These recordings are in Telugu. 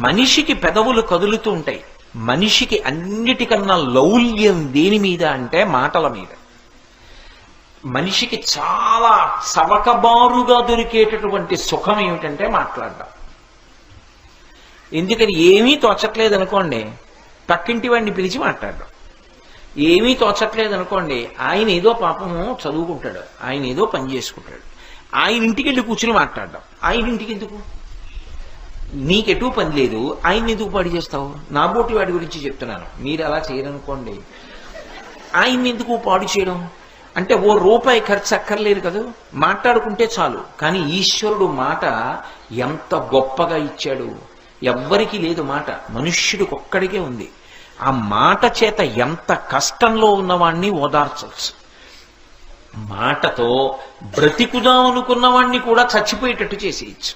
మనిషికి పెదవులు కదులుతూ ఉంటాయి. మనిషికి అన్నిటికన్నా లౌల్యం దేని మీద అంటే మాటల మీద. మనిషికి చాలా చవకబారుగా దొరికేటటువంటి సుఖం ఏమిటంటే మాట్లాడడం. ఎందుకని ఏమీ తోచట్లేదు అనుకోండి, పక్కింటి వాడిని పిలిచి మాట్లాడడం. ఏమీ తోచట్లేదు అనుకోండి, ఆయన ఏదో పాపము చదువుకుంటాడు, ఆయన ఏదో పని చేసుకుంటాడు, ఆయన ఇంటికి వెళ్ళి కూర్చుని మాట్లాడడం. ఆయన ఇంటికి ఎందుకు? నీకెటూ పని లేదు, ఆయన ఎందుకు పాడు చేస్తావు? నా బోటి వాడి గురించి చెప్తున్నాను, మీరు అలా చేయరనుకోండి. ఆయన్ని ఎందుకు పాడు చేయడం? అంటే ఓ రూపాయి ఖర్చు అక్కర్లేదు కదా, మాట్లాడుకుంటే చాలు. కానీ ఈశ్వరుడు మాట ఎంత గొప్పగా ఇచ్చాడు. ఎవ్వరికీ లేదు మాట, మనుష్యుడికి ఒక్కడికే ఉంది. ఆ మాట చేత ఎంత కష్టంలో ఉన్నవాణ్ణి ఓదార్చవచ్చు. మాటతో బ్రతికుదాం అనుకున్నవాణ్ణి కూడా చచ్చిపోయేటట్టు చేసేయచ్చు.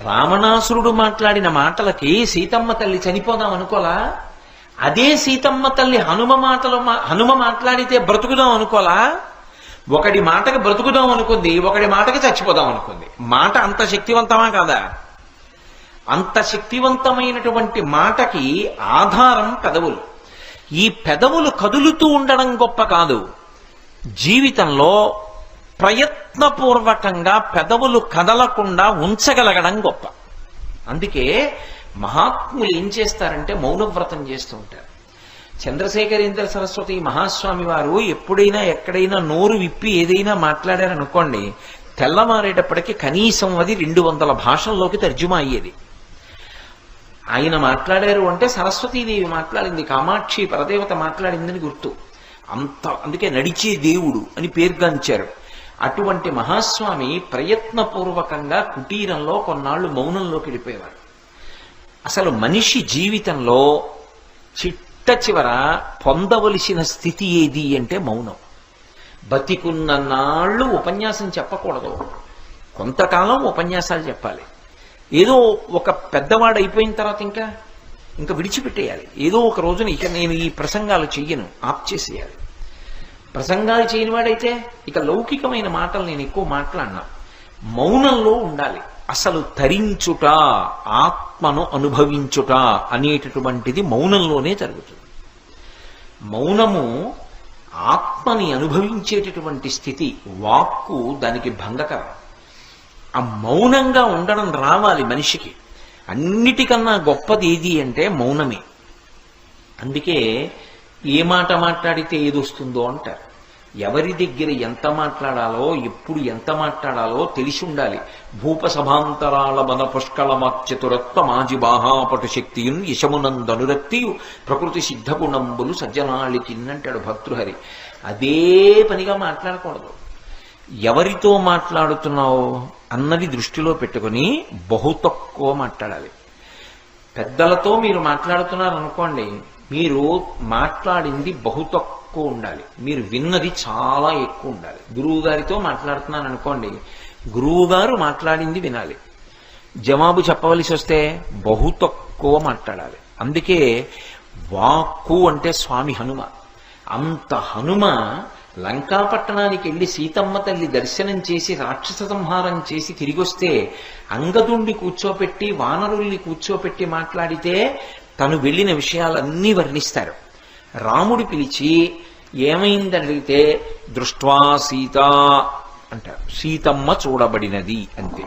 రావణాసురుడు మాట్లాడిన మాటలకి సీతమ్మ తల్లి చనిపోదాం అనుకోలా? అదే సీతమ్మ తల్లి హనుమ మాట్లాడితే బ్రతుకుదాం అనుకోలా? ఒకడి మాటకి బ్రతుకుదాం అనుకుంది, ఒకడి మాటకి చచ్చిపోదాం అనుకుంది. మాట అంత శక్తివంతమా కాదా? అంత శక్తివంతమైనటువంటి మాటకి ఆధారం పెదవులు. ఈ పెదవులు కదులుతూ ఉండడం గొప్ప కాదు, జీవితంలో ప్రయత్నపూర్వకంగా పెదవులు కదలకుండా ఉంచగలగడం గొప్ప. అందుకే మహాత్ములు ఏం చేస్తారంటే మౌనవ్రతం చేస్తూ ఉంటారు. చంద్రశేఖరేంద్ర సరస్వతి మహాస్వామి వారు ఎప్పుడైనా ఎక్కడైనా నోరు విప్పి ఏదైనా మాట్లాడారనుకోండి, తెల్లమారేటప్పటికి కనీసం అది 200 భాషల్లోకి తర్జుమా అయ్యేది. ఆయన మాట్లాడారు అంటే సరస్వతీదేవి మాట్లాడింది, కామాక్షి పరదేవత మాట్లాడిందని గుర్తు. అందుకే నడిచే దేవుడు అని పేరుగాంచారు. అటువంటి మహాస్వామి ప్రయత్నపూర్వకంగా కుటీరంలో కొన్నాళ్లు మౌనంలోకి వెళ్ళిపోయేవారు. అసలు మనిషి జీవితంలో చిట్ట చివర పొందవలసిన స్థితి ఏది అంటే మౌనం. బతికున్న నాళ్ళు ఉపన్యాసం చెప్పకూడదు, కొంతకాలం ఉపన్యాసాలు చెప్పాలి. ఏదో ఒక పెద్దవాడు అయిపోయిన తర్వాత ఇంకా విడిచిపెట్టేయాలి. ఏదో ఒక రోజున ఇక నేను ఈ ప్రసంగాలు చెయ్యను, ఆప్ చేసేయాలి. ప్రసంగాలు చేయని వాడైతే ఇక లౌకికమైన మాటలు నేను ఎక్కువ మాట్లాడినా. మౌనంలో ఉండాలి. అసలు తరించుట, ఆత్మను అనుభవించుట అనేటటువంటిది మౌనంలోనే జరుగుతుంది. మౌనము ఆత్మని అనుభవించేటటువంటి స్థితి. వాక్కు దానికి భంగకరం. ఆ మౌనంగా ఉండడం రావాలి మనిషికి. అన్నిటికన్నా గొప్పది ఏది అంటే మౌనమే. అందుకే ఏ మాట మాట్లాడితే ఏదొస్తుందో అంటారు. ఎవరి దగ్గర ఎంత మాట్లాడాలో, ఎప్పుడు ఎంత మాట్లాడాలో తెలిసి ఉండాలి. భూపసభాంతరాల మన పుష్కళమాచతురత్వ మాజి బాహాపటు శక్తియున్ యశమునందనురక్తియు ప్రకృతి సిద్ధగుణంబులు సజ్జనాళికిన్నంటాడు భర్తృహరి. అదే పనిగా మాట్లాడకూడదు. ఎవరితో మాట్లాడుతున్నావు అన్నది దృష్టిలో పెట్టుకుని బహు తక్కువ మాట్లాడాలి. పెద్దలతో మీరు మాట్లాడుతున్నారు అనుకోండి, మీరు మాట్లాడింది బహు తక్కువ ఉండాలి, మీరు విన్నది చాలా ఎక్కువ ఉండాలి. గురువు గారితో మాట్లాడుతున్నాను అనుకోండి, గురువు గారు మాట్లాడింది వినాలి. జవాబు చెప్పవలసి వస్తే బహు తక్కువ మాట్లాడాలి. అందుకే వాక్కు అంటే స్వామి హనుమ. అంత హనుమ లంకాపట్టణానికి వెళ్ళి సీతమ్మ తల్లి దర్శనం చేసి రాక్షస సంహారం చేసి తిరిగొస్తే అంగదుణ్ణి కూర్చోపెట్టి వానరుల్ని కూర్చోపెట్టి మాట్లాడితే తను వెళ్ళిన విషయాలన్నీ వర్ణిస్తారు. రాముడు పిలిచి ఏమైందని అడిగితే దృష్ట్వా సీత అంటారు. సీతమ్మ చూడబడినది అంతే.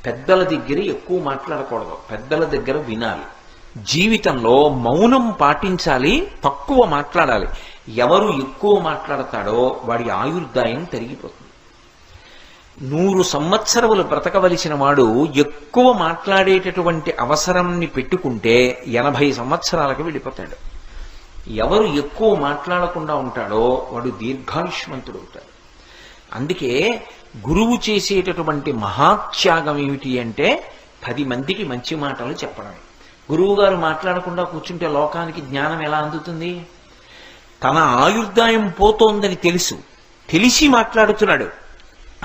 పెద్దల దగ్గర ఎక్కువ మాట్లాడకూడదు, పెద్దల దగ్గర వినాలి. జీవితంలో మౌనం పాటించాలి, తక్కువ మాట్లాడాలి. ఎవరు ఎక్కువ మాట్లాడతాడో వాడి ఆయుర్దాయం తరిగిపోతుంది. 100 సంవత్సరములు బ్రతకవలసిన వాడు ఎక్కువ మాట్లాడేటటువంటి అవసరాన్ని పెట్టుకుంటే 80 సంవత్సరాలకు వెళ్ళిపోతాడు. ఎవరు ఎక్కువ మాట్లాడకుండా ఉంటాడో వాడు దీర్ఘాయుష్మంతుడు అవుతాడు. అందుకే గురువు చేసేటటువంటి మహాత్యాగం ఏమిటి అంటే 10 మందికి మంచి మాటలు చెప్పడమే. గురువు గారు మాట్లాడకుండా కూర్చుంటే లోకానికి జ్ఞానం ఎలా అందుతుంది? తన ఆయుర్దాయం పోతోందని తెలిసి మాట్లాడుతున్నాడు.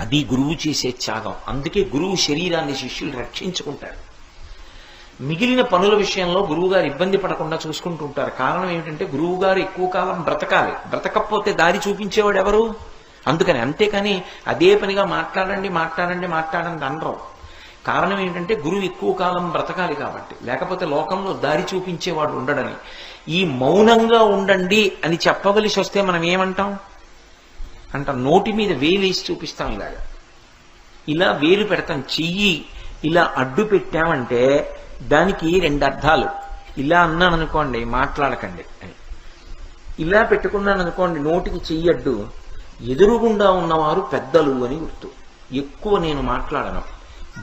అది గురువు చేసే త్యాగం. అందుకే గురువు శరీరాన్ని శిష్యులు రక్షించుకుంటారు. మిగిలిన పనుల విషయంలో గురువుగారు ఇబ్బంది పడకుండా చూసుకుంటూ ఉంటారు. కారణం ఏమిటంటే గురువుగారు ఎక్కువ కాలం బ్రతకాలి, బ్రతకపోతే దారి చూపించేవాడు ఎవరు? అందుకని. అంతేకాని అదే పనిగా మాట్లాడండి అనరు. కారణం ఏంటంటే గురువు ఎక్కువ కాలం బ్రతకాలి కాబట్టి, లేకపోతే లోకంలో దారి చూపించేవాడు ఉండడని. ఈ మౌనంగా ఉండండి అని చెప్పవలసి వస్తే మనం ఏమంటాం నోటి మీద వేలేసి చూపిస్తాం. ఇలా వేలు పెడతాం. చెయ్యి ఇలా అడ్డు పెట్టామంటే దానికి రెండు అర్థాలు. ఇలా అన్నాను అనుకోండి మాట్లాడకండి అని, ఇలా పెట్టుకున్నాను అనుకోండి నోటికి చెయ్యి అడ్డు, ఎదురుగుండా ఉన్నవారు పెద్దలు అని గుర్తు. ఎక్కువ నేను మాట్లాడను,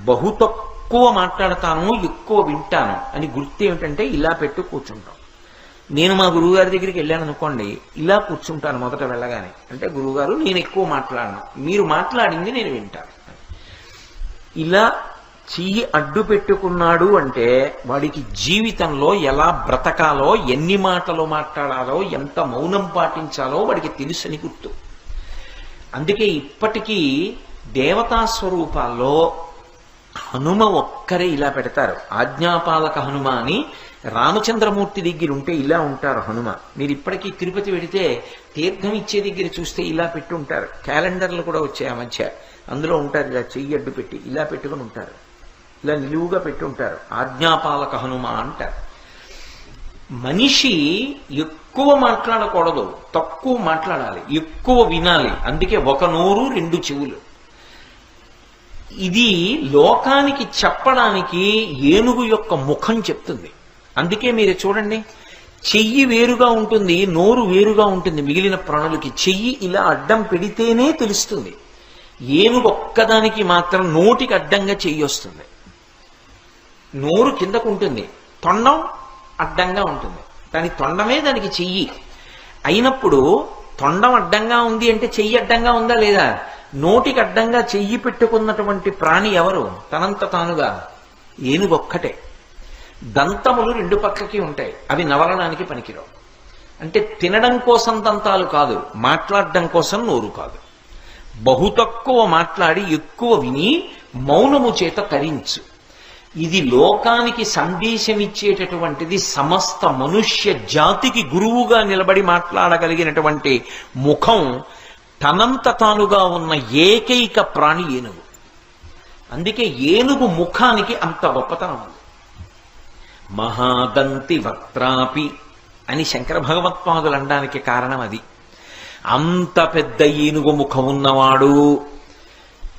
బహు తక్కువ మాట్లాడతాను, ఎక్కువ వింటాను అని గుర్తు. ఏమిటంటే ఇలా పెట్టు కూర్చుంటాం. నేను మా గురువుగారి దగ్గరికి వెళ్ళాను అనుకోండి, ఇలా కూర్చుంటాను మొదట వెళ్ళగానే. అంటే గురువుగారు నేను ఎక్కువ మాట్లాడను, మీరు మాట్లాడింది నేను వింటాను. ఇలా చెయ్యి అడ్డు పెట్టుకున్నాడు అంటే వాడికి జీవితంలో ఎలా బ్రతకాలో, ఎన్ని మాటలు మాట్లాడాలో, ఎంత మౌనం పాటించాలో వాడికి తెలుసని గుర్తు. అందుకే ఇప్పటికీ దేవతా స్వరూపాల్లో హనుమ ఒక్కరే ఇలా పెడతారు. ఆజ్ఞాపాలక హనుమ అని రామచంద్రమూర్తి దగ్గర ఉంటే ఇలా ఉంటారు హనుమ. మీరు ఇప్పటికీ తిరుపతి వెడితే తీర్థం ఇచ్చే దగ్గర చూస్తే ఇలా పెట్టి ఉంటారు. క్యాలెండర్లు కూడా వచ్చాయి ఆ మధ్య, అందులో ఉంటారు ఇలా చెయ్యి అడ్డు పెట్టి ఇలా పెట్టుకుని ఉంటారు, ఇలా నిలువుగా పెట్టి ఉంటారు. ఆజ్ఞాపాలక హనుమ అంటారు. మనిషి ఎక్కువ మాట్లాడకూడదు, తక్కువ మాట్లాడాలి, ఎక్కువ వినాలి. అందుకే ఒక నోరు రెండు చెవులు. ఇది లోకానికి చెప్పడానికి ఏనుగు యొక్క ముఖం చెప్తుంది. అందుకే మీరు చూడండి, చెయ్యి వేరుగా ఉంటుంది, నోరు వేరుగా ఉంటుంది. మిగిలిన ప్రాణులకి చెయ్యి ఇలా అడ్డం పెడితేనే తెలుస్తుంది. ఏనుగు ఒక్కదానికి మాత్రం నోటికి అడ్డంగా చెయ్యి వస్తుంది. నోరు కిందకు ఉంటుంది, తొండం అడ్డంగా ఉంటుంది. దాని తొండమే దానికి చెయ్యి అయినప్పుడు, తొండం అడ్డంగా ఉంది అంటే చెయ్యి అడ్డంగా ఉందా లేదా? నోటికి అడ్డంగా చెయ్యి పెట్టుకున్నటువంటి ప్రాణి ఎవరు? తనంత తానుగా ఏనుగొక్కటే. దంతములు రెండు పక్కకి ఉంటాయి, అవి నవలడానికి పనికిరావు. అంటే తినడం కోసం దంతాలు కాదు, మాట్లాడడం కోసం నోరు కాదు. బహు తక్కువ మాట్లాడి ఎక్కువ విని మౌనము చేత తరించు. ఇది లోకానికి సందేశమిచ్చేటటువంటిది. సమస్త మనుష్య జాతికి గురువుగా నిలబడి మాట్లాడగలిగినటువంటి ముఖం తనంత తానుగా ఉన్న ఏకైక ప్రాణి ఏనుగు. అందుకే ఏనుగు ముఖానికి అంత గొప్పతనం ఉంది. మహాదంతి వక్త్రాపి అని శంకర భగవత్పాదులు అనడానికి కారణం అది. అంత పెద్ద ఏనుగు ముఖం ఉన్నవాడు.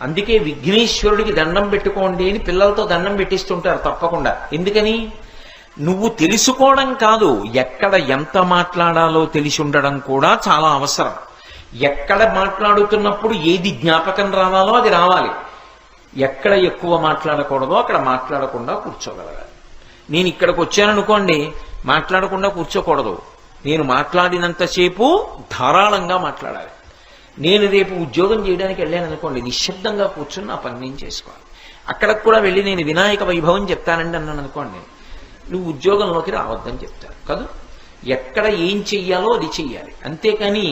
అందుకే విఘ్నేశ్వరుడికి దండం పెట్టుకోండి అని పిల్లలతో దండం పెట్టిస్తుంటారు తప్పకుండా. ఎందుకని? నువ్వు తెలుసుకోవడం కాదు, ఎక్కడ ఎంత మాట్లాడాలో తెలిసి ఉండడం కూడా చాలా అవసరం. ఎక్కడ మాట్లాడుతున్నప్పుడు ఏది జ్ఞాపకం రావాలో అది రావాలి. ఎక్కడ ఎక్కువ మాట్లాడకూడదో అక్కడ మాట్లాడకుండా కూర్చోగలగాలి. నేను ఇక్కడికి వచ్చాననుకోండి, మాట్లాడకుండా కూర్చోకూడదు. నేను మాట్లాడినంతసేపు ధారాళంగా మాట్లాడాలి. నేను రేపు ఉద్యోగం చేయడానికి వెళ్ళాను అనుకోండి, నిశ్శబ్దంగా కూర్చుని నా పని నేను చేసుకోవాలి. అక్కడికి కూడా వెళ్ళి నేను వినాయక వైభవం చెప్తానండి అన్నాను అనుకోండి, నువ్వు ఉద్యోగంలోకి రావద్దని చెప్తారు కదా. ఎక్కడ ఏం చెయ్యాలో అది చెయ్యాలి. అంతేకాని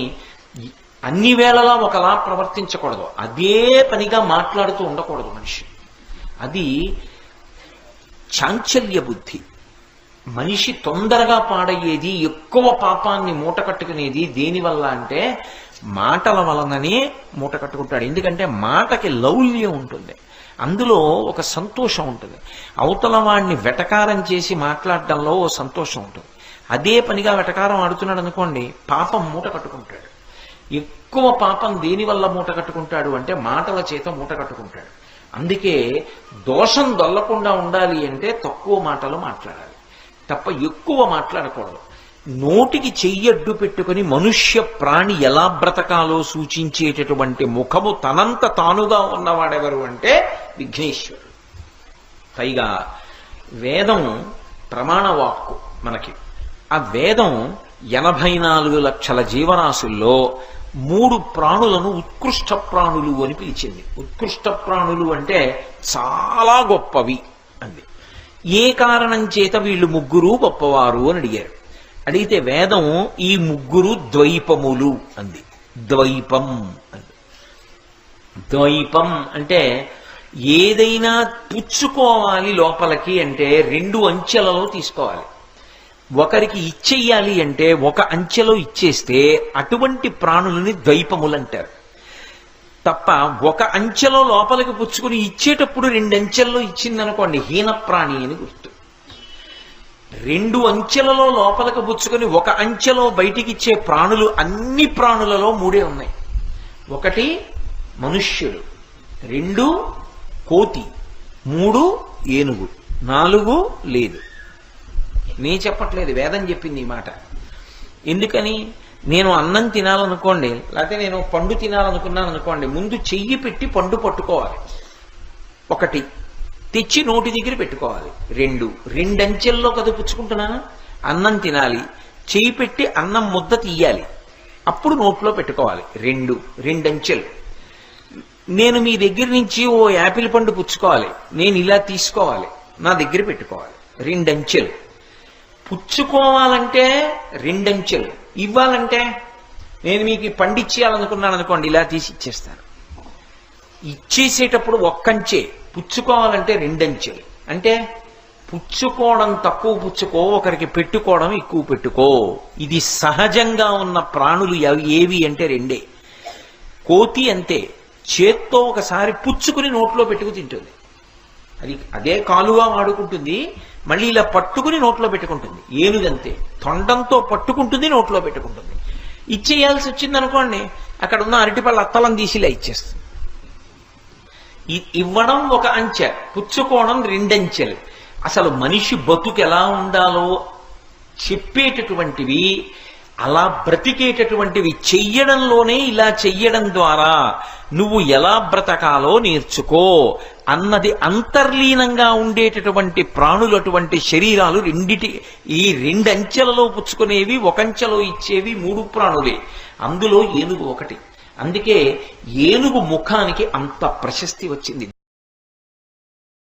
అన్ని వేళలా ఒకలా ప్రవర్తించకూడదు. అదే పనిగా మాట్లాడుతూ ఉండకూడదు మనిషి. అది చాంచల్య బుద్ధి. మనిషి తొందరగా పాడయ్యేది, ఎక్కువ పాపాన్ని మూట కట్టుకునేది దేనివల్ల అంటే మాటల వలననే మూట కట్టుకుంటాడు. ఎందుకంటే మాటకి లౌల్యం ఉంటుంది, అందులో ఒక సంతోషం ఉంటుంది. అవతల వాడిని వెటకారం చేసి మాట్లాడడంలో ఓ సంతోషం ఉంటుంది. అదే పనిగా వెటకారం ఆడుతున్నాడు అనుకోండి, పాపం మూట కట్టుకుంటాడు. ఎక్కువ పాపం దేనివల్ల మూట కట్టుకుంటాడు అంటే మాటల చేత మూట కట్టుకుంటాడు. అందుకే దోషం దొల్లకుండా ఉండాలి అంటే తక్కువ మాటలు మాట్లాడాలి తప్ప ఎక్కువ మాట్లాడకూడదు. నోటికి చెయ్యడ్డు పెట్టుకుని మనుష్య ప్రాణి ఎలా బ్రతకాలో సూచించేటటువంటి ముఖము తనంత తానుగా ఉన్నవాడెవరు అంటే విఘ్నేశ్వరుడు. పైగా వేదం ప్రమాణవాక్కు మనకి. ఆ వేదం 84 లక్షల జీవరాశుల్లో 3 ప్రాణులను ఉత్కృష్ట ప్రాణులు అని పిలిచింది. ఉత్కృష్ట ప్రాణులు అంటే చాలా గొప్పవి అంది. ఏ కారణం చేత వీళ్ళు ముగ్గురు గొప్పవారు అని అడిగారు. అడిగితే వేదం ఈ ముగ్గురు ద్వైపములు అంది. ద్వైపం అంది. ద్వైపం అంటే ఏదైనా పుచ్చుకోవాలి లోపలికి అంటే 2 అంచెలలో తీసుకోవాలి. ఒకరికి ఇచ్చేయాలి అంటే ఒక అంచెలో ఇచ్చేస్తే అటువంటి ప్రాణులని ద్వైపములు అంటారు. తప్ప ఒక అంచెలో లోపలికి పుచ్చుకుని ఇచ్చేటప్పుడు 2 అంచెల్లో ఇచ్చిందనుకోండి హీనప్రాణి అని గుర్తు. 2 అంచెలలో లోపలికి పుచ్చుకొని 1 అంచెలో బయటికి ఇచ్చే ప్రాణులు అన్ని ప్రాణులలో 3 ఉన్నాయి. 1 మనుష్యుడు, 2 కోతి, 3 ఏనుగు, 4 లేదు. నేను చెప్పట్లేదు, వేదం చెప్పింది ఈ మాట. ఎందుకని? నేను అన్నం తినాలనుకోండి, లేకపోతే నేను పండు తినాలనుకున్నాను అనుకోండి, ముందు చెయ్యి పెట్టి పండు పట్టుకోవాలి. 1 తెచ్చి నోటి దగ్గర పెట్టుకోవాలి. 2 అంచెల్లో కదా పుచ్చుకుంటున్నాను. అన్నం తినాలి, చెయ్యి పెట్టి అన్నం ముద్ద తీయాలి, అప్పుడు నోట్లో పెట్టుకోవాలి. 2 అంచెలు. నేను మీ దగ్గర నుంచి ఓ యాపిల్ పండు పుచ్చుకోవాలి, నేను ఇలా తీసుకోవాలి, నా దగ్గర పెట్టుకోవాలి. 2 అంచెలు. పుచ్చుకోవాలంటే 2 అంచెలు. ఇవ్వాలంటే నేను మీకు పండిచ్చేయాలనుకున్నాను అనుకోండి, ఇలా తీసి ఇచ్చేస్తాను. ఇచ్చేసేటప్పుడు 1 అంచె, పుచ్చుకోవాలంటే 2 అంచెలు. అంటే పుచ్చుకోవడం తక్కువ పుచ్చుకో, ఒకరికి పెట్టుకోవడం ఎక్కువ పెట్టుకో. ఇది సహజంగా ఉన్న ప్రాణులు ఏవి అంటే 2. కోతి అంతే, చేత్తో ఒకసారి పుచ్చుకుని నోట్లో పెట్టుకు తింటుంది. అదే కాలుగా వాడుకుంటుంది, మళ్ళీ ఇలా పట్టుకుని నోట్లో పెట్టుకుంటుంది. ఏనుగంతే, తొండంతో పట్టుకుంటుంది, నోట్లో పెట్టుకుంటుంది. ఇచ్చేయాల్సి వచ్చింది అనుకోండి, అక్కడ ఉన్న అరటిపళ్ళ అత్తలం తీసి ఇలా ఇచ్చేస్తుంది. ఇవ్వడం 1 అంచె, పుచ్చుకోవడం 2 అంచెలు. అసలు మనిషి బతుకు ఎలా ఉండాలో చెప్పేటటువంటివి, అలా బ్రతికేటటువంటివి చెయ్యడంలోనే, ఇలా చెయ్యడం ద్వారా నువ్వు ఎలా బ్రతకాలో నేర్చుకో అన్నది అంతర్లీనంగా ఉండేటటువంటి ప్రాణులు. అటువంటి శరీరాలు ఈ 2 అంచెలలో పుచ్చుకునేవి, 1 అంచెలో ఇచ్చేవి 3 ప్రాణులే. అందులో ఏనుగు 1. అందుకే ఏనుగు ముఖానికి అంత ప్రశస్తి వచ్చింది.